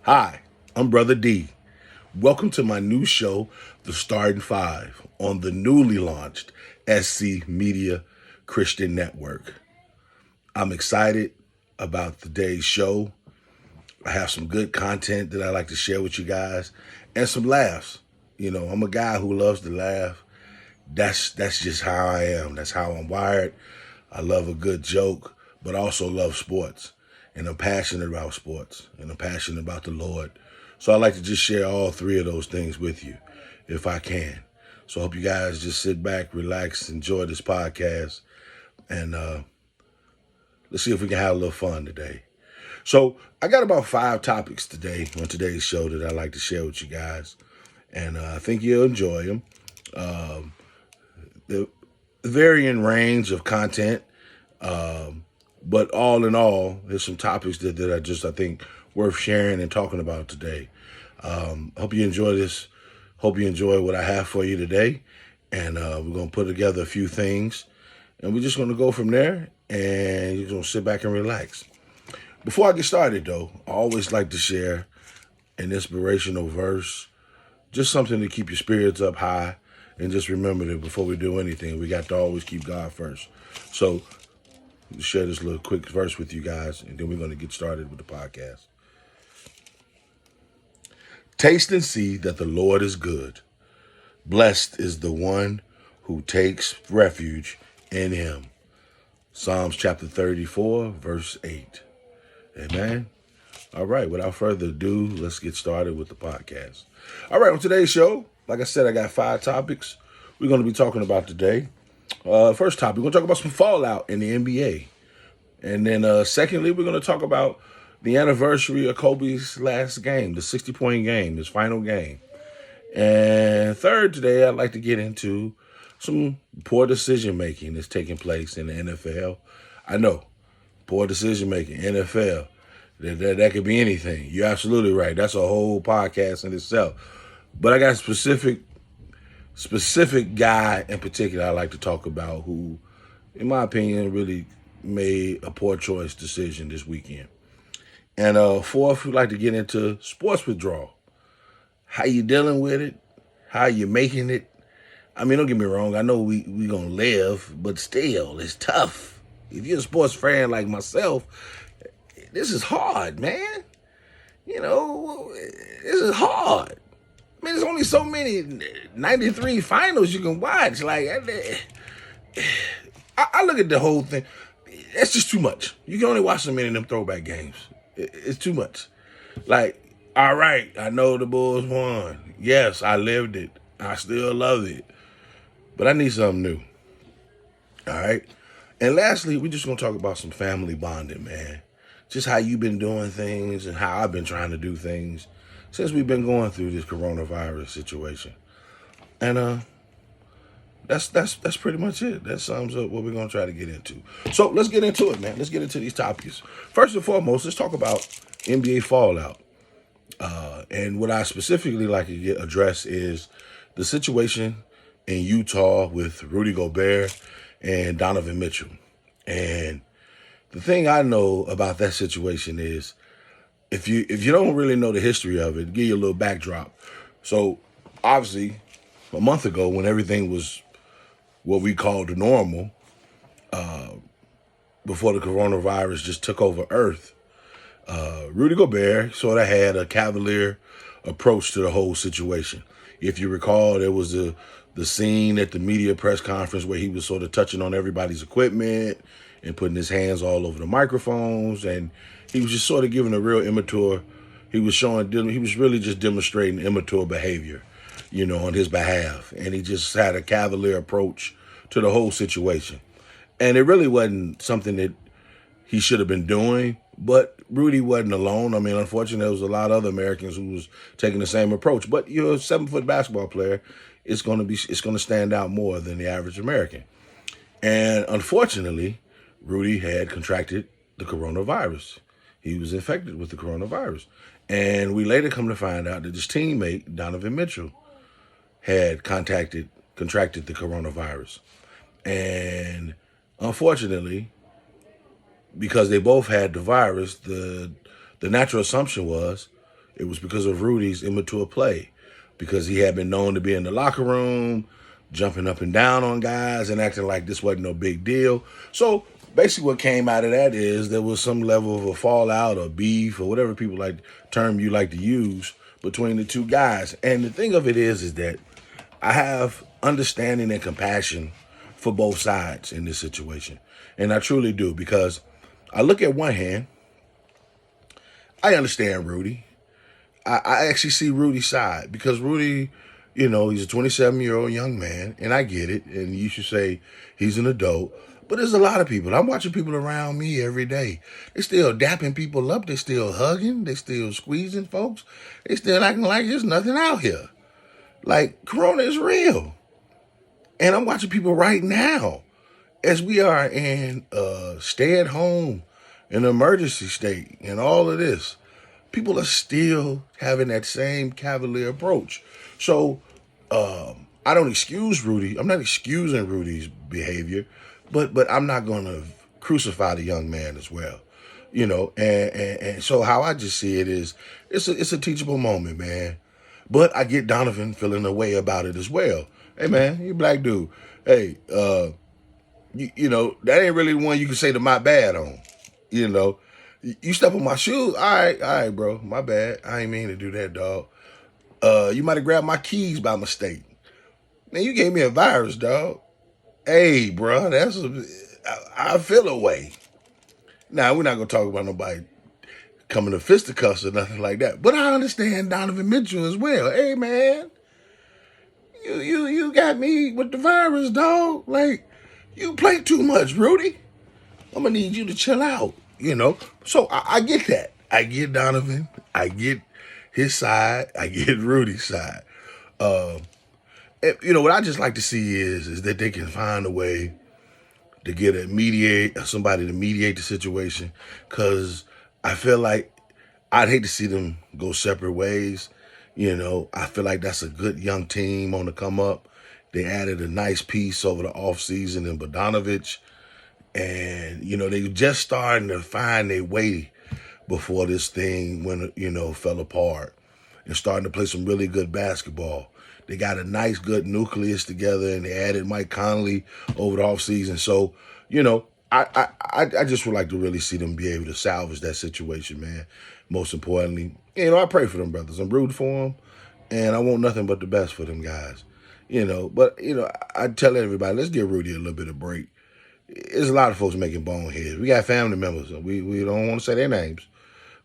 Hi, I'm Brother D. Welcome to my new show, The Starting Five, on the newly launched SC Media Christian Network. I'm excited about today's show. I have some good content that I like to share with you guys and some laughs. You know, I'm a guy who loves to laugh. That's just how I am. That's how I'm wired. I love a good joke, but I also love sports. And I'm passionate about sports. And I'm passionate about the Lord. So I like to just share all three of those things with you, if I can. So I hope you guys just sit back, relax, enjoy this podcast. And let's see if we can have a little fun today. So I got about 5 topics today on today's show that I'd like to share with you guys. And I think you'll enjoy them. The varying range of content. But all in all, there's some topics that I think worth sharing and talking about today. Hope you enjoy this. Hope you enjoy what I have for you today. And we're going to put together a few things. And we're just going to go from there. And you're going to sit back and relax. Before I get started, though, I always like to share an inspirational verse. Just something to keep your spirits up high. And just remember that before we do anything, we got to always keep God first. So, share this little quick verse with you guys, and then we're going to get started with the podcast. Taste and see that the Lord is good. Blessed is the one who takes refuge in him. Psalms chapter 34, verse 8. Amen. All right, without further ado, let's get started with the podcast. All right, on today's show, like I said, I got 5 topics we're going to be talking about today. First topic, we're going to talk about some fallout in the NBA. And then secondly, we're going to talk about the anniversary of Kobe's last game, the 60-point game, his final game. And third, today, I'd like to get into some poor decision-making that's taking place in the NFL. I know, poor decision-making, NFL, that could be anything. You're absolutely right. That's a whole podcast in itself. But I got a specific guy in particular I like to talk about who, in my opinion, really made a poor choice decision this weekend. And fourth, we'd like to get into sports withdrawal. How you dealing with it? How you making it? I mean, don't get me wrong. I know we going to live, but still, it's tough. If you're a sports fan like myself, this is hard, man. You know, this is hard. I mean, there's only so many 93 finals you can watch. Like, I look at the whole thing. That's just too much. You can only watch so many of them throwback games. It's too much. Like, all right, I know the Bulls won. Yes, I lived it. I still love it. But I need something new. All right? And lastly, we're just going to talk about some family bonding, man. Just how you've been doing things and how I've been trying to do things since we've been going through this coronavirus situation. And that's pretty much it. That sums up what we're going to try to get into. So let's get into it, man. Let's get into these topics. First and foremost, let's talk about NBA fallout. And what I specifically like to address is the situation in Utah with Rudy Gobert and Donovan Mitchell. And the thing I know about that situation is if you don't really know the history of it, give you a little backdrop. So obviously, a month ago when everything was what we called the normal, before the coronavirus just took over Earth, Rudy Gobert sort of had a cavalier approach to the whole situation. If you recall, there was the scene at the media press conference where he was sort of touching on everybody's equipment and putting his hands all over the microphones, and he was just sort of giving a real immature. He was really just demonstrating immature behavior, on his behalf, and he just had a cavalier approach to the whole situation. And it really wasn't something that he should have been doing, but Rudy wasn't alone. I mean, unfortunately, there was a lot of other Americans who was taking the same approach. But you're a 7-foot basketball player. It's going to stand out more than the average American. And unfortunately, Rudy had contracted the coronavirus. He was infected with the coronavirus. And we later come to find out that his teammate, Donovan Mitchell, had contracted the coronavirus. And unfortunately, because they both had the virus, the natural assumption was It was because of Rudy's immature play, because he had been known to be in the locker room, jumping up and down on guys and acting like this wasn't no big deal. So basically what came out of that is there was some level of a fallout or beef or whatever people like term you like to use between the two guys. And the thing of it is that I have understanding and compassion for both sides in this situation. And I truly do, because I look at one hand, I understand Rudy. I actually see Rudy's side, because Rudy, he's a 27-year-old young man, and I get it. And you should say he's an adult. But there's a lot of people. I'm watching people around me every day. They still dapping people up. They still hugging. They still squeezing folks. They still acting like there's nothing out here. Like, Corona is real. And I'm watching people right now, as we are in stay at home, an emergency state, and all of this. People are still having that same cavalier approach. So I don't excuse Rudy. I'm not excusing Rudy's behavior, but I'm not going to crucify the young man as well. And so how I just see it is it's a teachable moment, man. But I get Donovan feeling a way about it as well. Hey, man, you black dude. Hey, that ain't really one you can say to my bad on. You step on my shoes. All right, bro. My bad. I ain't mean to do that, dog. You might have grabbed my keys by mistake. Man, you gave me a virus, dog. Hey, bro, I feel a way. Now, we're not going to talk about nobody coming to fisticuffs or nothing like that. But I understand Donovan Mitchell as well. Hey, man, you got me with the virus, dog. Like, you play too much, Rudy. I'm going to need you to chill out, So I get that. I get Donovan. I get his side. I get Rudy's side. What I just like to see is that they can find a way to get somebody to mediate the situation, because I feel like I'd hate to see them go separate ways. I feel like that's a good young team on the come up. They added a nice piece over the offseason in Bogdanovich. And, they just starting to find their way before this thing fell apart, and starting to play some really good basketball. They got a nice, good nucleus together, and they added Mike Conley over the offseason. So, I just would like to really see them be able to salvage that situation, man. Most importantly, I pray for them brothers. I'm rooting for them, and I want nothing but the best for them guys. But I tell everybody, let's give Rudy a little bit of break. There's a lot of folks making boneheads. We got family members. We don't want to say their names,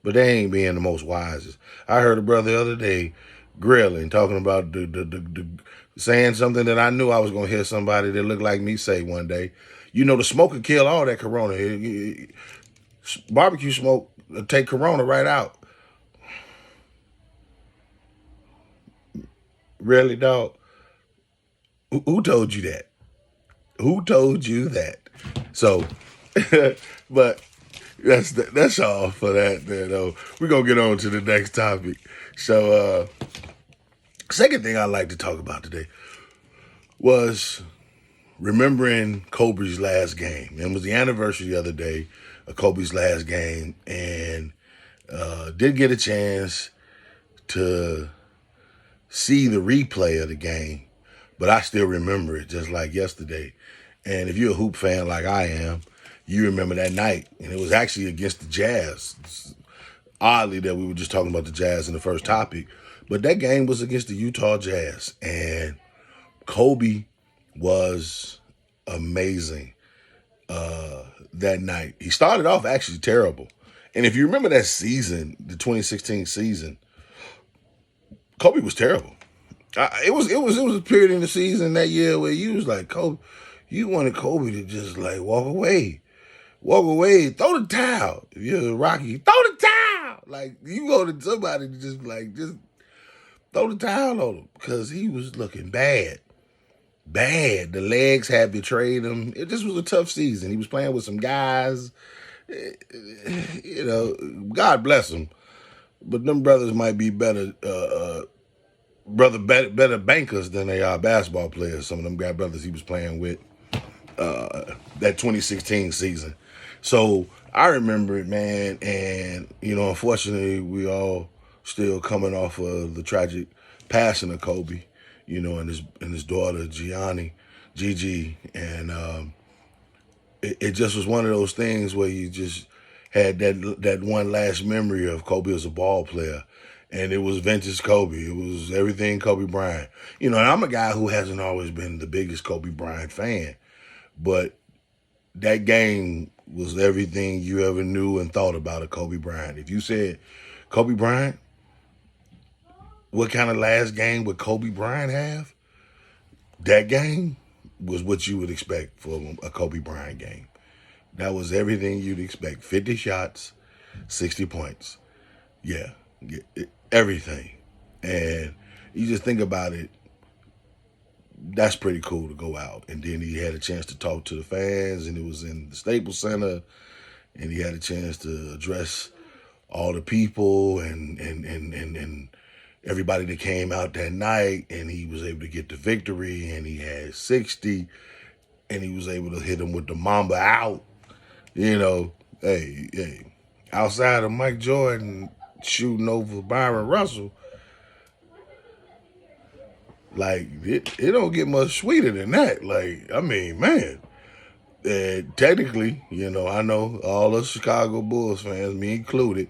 but they ain't being the most wisest. I heard a brother the other day grilling, talking about the saying something that I knew I was going to hear somebody that looked like me say one day. The smoke could kill all that corona. Barbecue smoke will take corona right out. Really, dog? Who told you that? Who told you that? So, but that's all for that. We're going to get on to the next topic. So, second thing I'd like to talk about today was remembering Kobe's last game. It was the anniversary the other day of Kobe's last game, and did get a chance to see the replay of the game, but I still remember it just like yesterday. And if you're a hoop fan like I am, you remember that night. And it was actually against the Jazz. It's oddly that we were just talking about the Jazz in the first topic, but that game was against the Utah Jazz. And Kobe was amazing that night. He started off actually terrible. And if you remember that season, the 2016 season, Kobe was terrible. It was a period in the season that year where you was like, Kobe, you wanted Kobe to just like walk away, throw the towel. If you're a Rocky, throw the towel. Like, you go to somebody to just throw the towel on him, because he was looking bad. The legs had betrayed him. This was a tough season. He was playing with some guys. God bless him. But them brothers might be better better bankers than they are basketball players. Some of them guy brothers he was playing with that 2016 season. So I remember it, man. And, unfortunately, we all still coming off of the tragic passing of Kobe, and his daughter Gianni, Gigi, and it just was one of those things where you just had that one last memory of Kobe as a ball player. And it was vintage Kobe. It was everything Kobe Bryant. And I'm a guy who hasn't always been the biggest Kobe Bryant fan, but that game was everything you ever knew and thought about a Kobe Bryant. If you said, Kobe Bryant, what kind of last game would Kobe Bryant have? That game was what you would expect for a Kobe Bryant game. That was everything you'd expect. 50 shots, 60 points. Yeah, everything. And you just think about it, that's pretty cool to go out. And then he had a chance to talk to the fans, and it was in the Staples Center, and he had a chance to address all the people and everybody that came out that night, and he was able to get the victory, and he had 60, and he was able to hit him with the Mamba out. Hey, outside of Mike Jordan shooting over Byron Russell, like, it don't get much sweeter than that. Like, I mean, man, technically, I know all us Chicago Bulls fans, me included,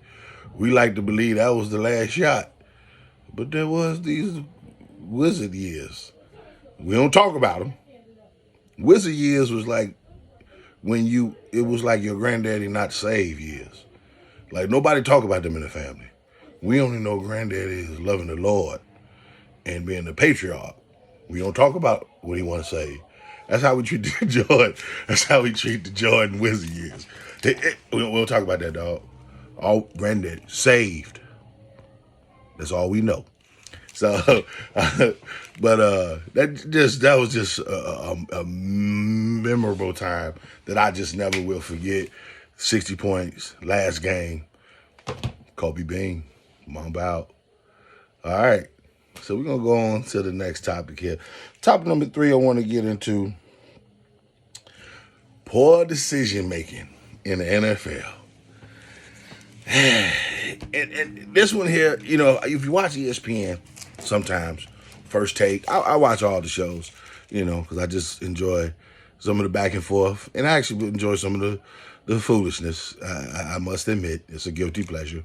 we like to believe that was the last shot. But there was these Wizard years. We don't talk about them. Wizard years was like it was like your granddaddy not saved years. Like, nobody talk about them in the family. We only know granddaddy is loving the Lord and being the patriarch. We don't talk about what he want to say. That's how we treat the Jordan. That's how we treat the Jordan Wizard years. We don't talk about that, dog. All granddaddy saved. That's all we know. So, but that was just a memorable time that I just never will forget. 60 points, last game. Kobe Bean, Mamba out. All right. So we're going to go on to the next topic here. Topic number 3 I want to get into: poor decision making in the NFL. And this one here, if you watch ESPN, sometimes First Take, I watch all the shows, because I just enjoy some of the back and forth, and I actually enjoy some of the foolishness. I must admit, it's a guilty pleasure.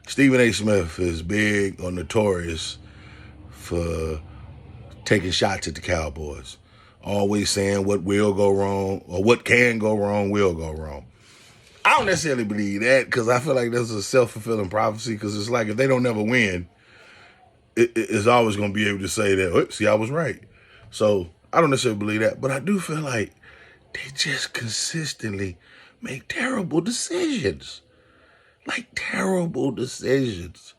Stephen A. Smith is big or notorious for taking shots at the Cowboys, always saying what will go wrong or what can go wrong will go wrong. I don't necessarily believe that, because I feel like that's a self-fulfilling prophecy, because it's like if they don't never win, it's always going to be able to say that, oh, see, I was right. So I don't necessarily believe that, but I do feel like they just consistently make terrible decisions. Like, terrible decisions.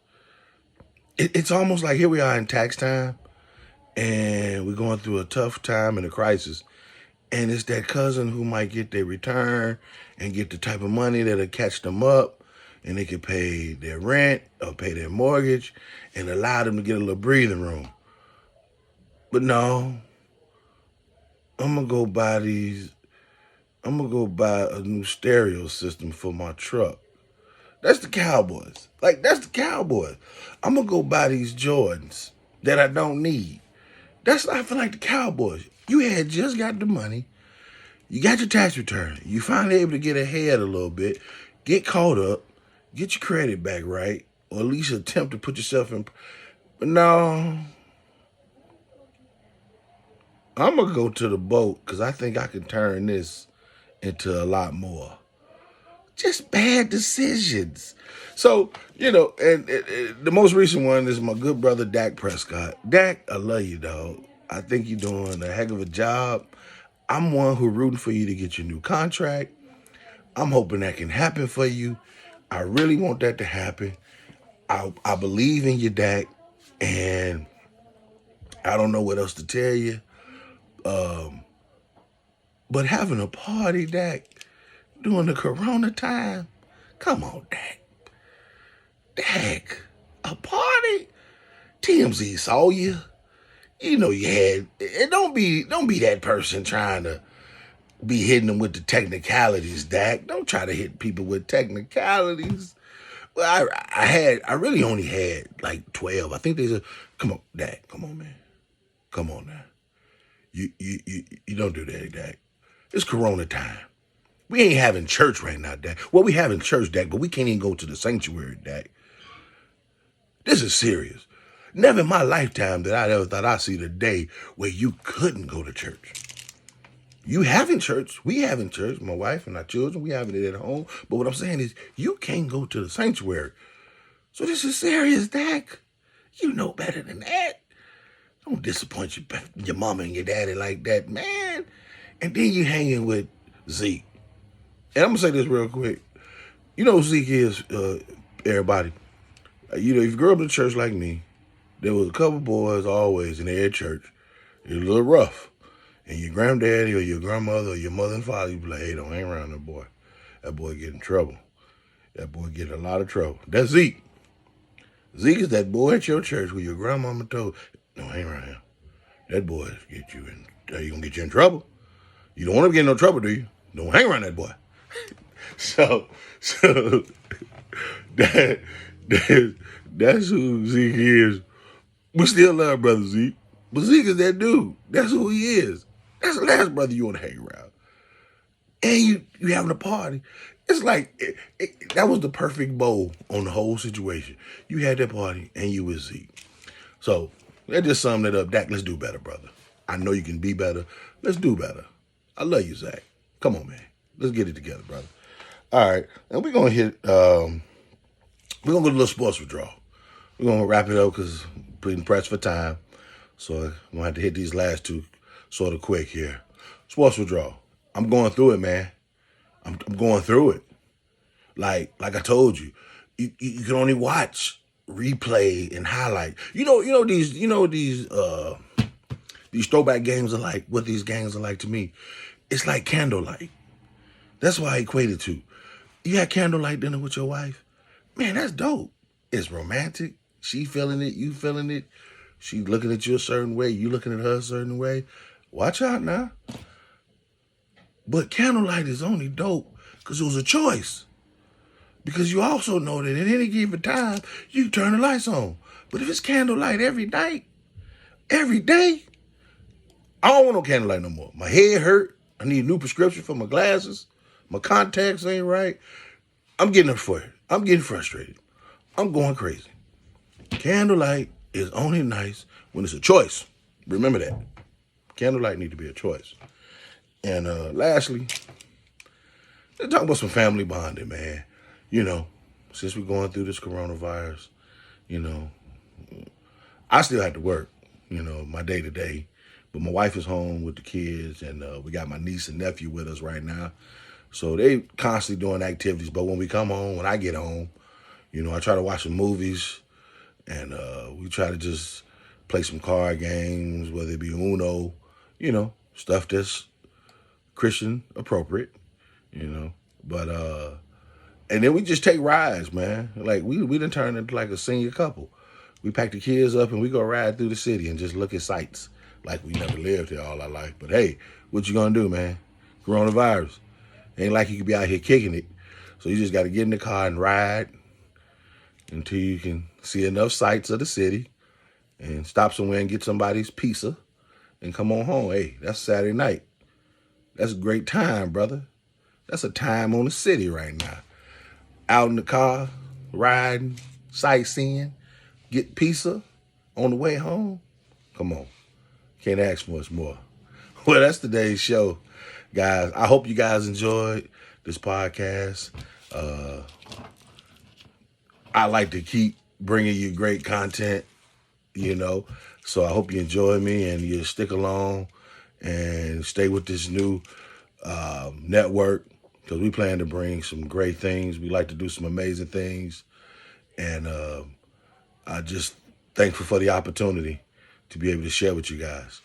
It's almost like here we are in tax time, and we're going through a tough time and a crisis. And it's that cousin who might get their return and get the type of money that'll catch them up, and they can pay their rent or pay their mortgage and allow them to get a little breathing room. But no, I'm going to go buy a new stereo system for my truck. That's the Cowboys. Like, that's the Cowboys. I'm going to go buy these Jordans that I don't need. I feel like the Cowboys. You had just got the money. You got your tax return. You finally able to get ahead a little bit, get caught up, get your credit back right, or at least attempt to put yourself in. But no, I'm going to go to the boat, because I think I can turn this into a lot more. Just bad decisions. So, and the most recent one is my good brother, Dak Prescott. Dak, I love you, dog. I think you're doing a heck of a job. I'm one who rooting for you to get your new contract. I'm hoping that can happen for you. I really want that to happen. I believe in you, Dak, and I don't know what else to tell you. But having a party, Dak, during the Corona time, come on, Dak. Dak, a party? TMZ saw you. You had, and don't be that person trying to be hitting them with the technicalities, Dak. Don't try to hit people with technicalities. Well, I really only had like 12. I think they said, come on, Dad, come on, man. Come on now. You don't do that, Dad. It's Corona time. We ain't having church right now, Dad. Well, we having church, Dad, but we can't even go to the sanctuary, Dad. This is serious. Never in my lifetime that I ever thought I'd see the day where you couldn't go to church. You having church, we having church, my wife and our children, we having it at home. But what I'm saying is, you can't go to the sanctuary. So this is serious, Dak. You know better than that. Don't disappoint your mama and your daddy like that, man. And then you hanging with Zeke. And I'm gonna say this real quick. You know who Zeke is, everybody. If you grew up in a church like me, there was a couple boys always in their church. It was a little rough. And your granddaddy or your grandmother or your mother and father, you be like, hey, don't hang around that boy. That boy get in trouble. That boy get in a lot of trouble. That's Zeke. Zeke is that boy at your church where your grandmama told, don't hang around him. That boy get you in, he gonna get you in trouble. You don't want to get in no trouble, do you? Don't hang around that boy. so that's who Zeke is. We still love Brother Zeke. But Zeke is that dude. That's who he is. That's the last brother you want to hang around. And you having a party. It's like, that was the perfect bow on the whole situation. You had that party and you was Zeke. So, that just summed it up. Dak, let's do better, brother. I know you can be better. Let's do better. I love you, Zach. Come on, man. Let's get it together, brother. All right. And we're going to hit, we're going to go to a little sports withdrawal. We're going to wrap it up because I'm pretty pressed for time. So I'm going to have to hit these last two sort of quick here. Sports withdrawal. I'm going through it, man. I'm going through it. Like I told you, you can only watch, replay, and highlight. These throwback games are like, what these games are like to me. It's like candlelight. That's why I equate it to. You had candlelight dinner with your wife. Man, that's dope. It's romantic. She feeling it, you feeling it. She looking at you a certain way, you looking at her a certain way. Watch out now. But candlelight is only dope because it was a choice. Because you also know that at any given time, you can turn the lights on. But if it's candlelight every night, every day, I don't want no candlelight no more. My head hurt. I need a new prescription for my glasses. My contacts ain't right. I'm getting I'm getting frustrated. I'm going crazy. Candlelight is only nice when it's a choice. Remember that. Candlelight need to be a choice. And lastly, let's talk about some family bonding, man. Since we're going through this coronavirus, I still have to work, my day to day. But my wife is home with the kids, and we got my niece and nephew with us right now. So they constantly doing activities. But when we come home, when I get home, I try to watch some movies, and we try to just play some card games, whether it be Uno, stuff that's Christian appropriate, But and then we just take rides, man. Like we done turned into like a senior couple. We pack the kids up and we go ride through the city and just look at sights like we never lived here all our life. But hey, what you gonna do, man? Coronavirus. Ain't like you could be out here kicking it. So you just got to get in the car and ride until you can see enough sights of the city and stop somewhere and get somebody's pizza and come on home. Hey, that's Saturday night. That's a great time, brother. That's a time on the city right now. Out in the car, riding, sightseeing, get pizza on the way home. Come on. Can't ask for much more. Well, that's today's show, guys. I hope you guys enjoyed this podcast. I like to keep bringing you great content, So I hope you enjoy me and you stick along and stay with this new network, because we plan to bring some great things. We like to do some amazing things. And I just thankful for the opportunity to be able to share with you guys.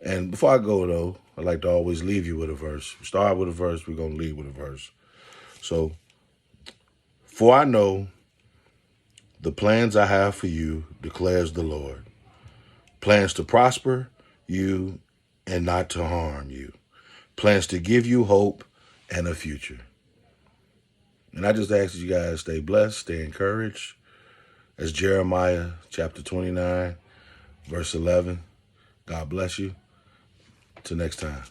And before I go, though, I like to always leave you with a verse. We start with a verse, we're going to leave with a verse. So, for I know the plans I have for you, declares the Lord. Plans to prosper you and not to harm you. Plans to give you hope and a future. And I just ask that you guys stay blessed, stay encouraged. That's Jeremiah chapter 29, verse 11. God bless you. Till next time.